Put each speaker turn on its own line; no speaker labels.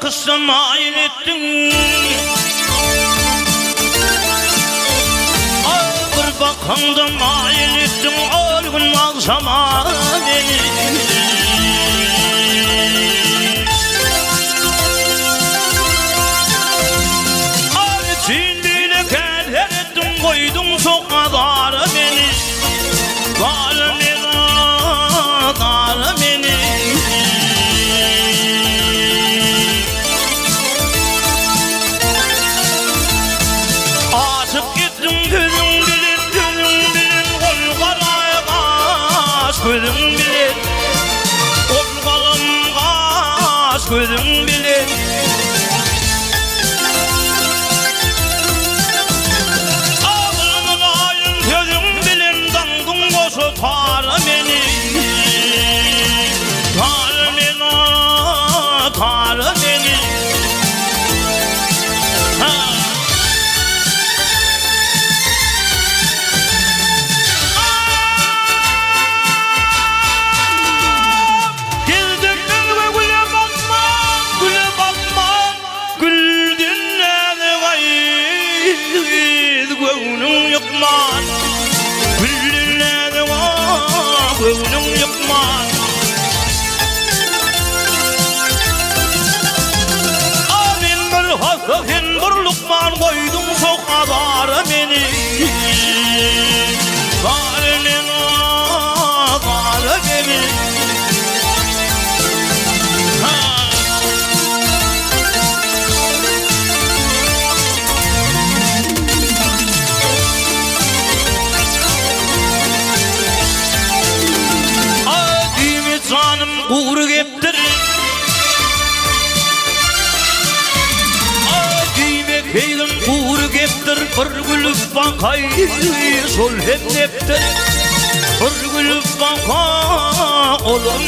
kızsa mail ettin. Bir bakanda mail ettin, ol gün akşama beni. Çinliyle keder ettin, koydun çok kadar beni. Dar beni. Aşık gittin gözün bilin, kol karaya kaç gözün bilin. Kol kalın kaç gözün bilin. Ağzının ayın gözün bilin, dangın koşu tar beni. Tar beni. Gönlüm yıkman Amin bir hasafin bir lukman koydum çok kadar beni. Var beni. Canım uğru geptir. Giymek eylim uğru geptir. Bir gülüp bakay sol hep neptir. Bir gülüp baka olum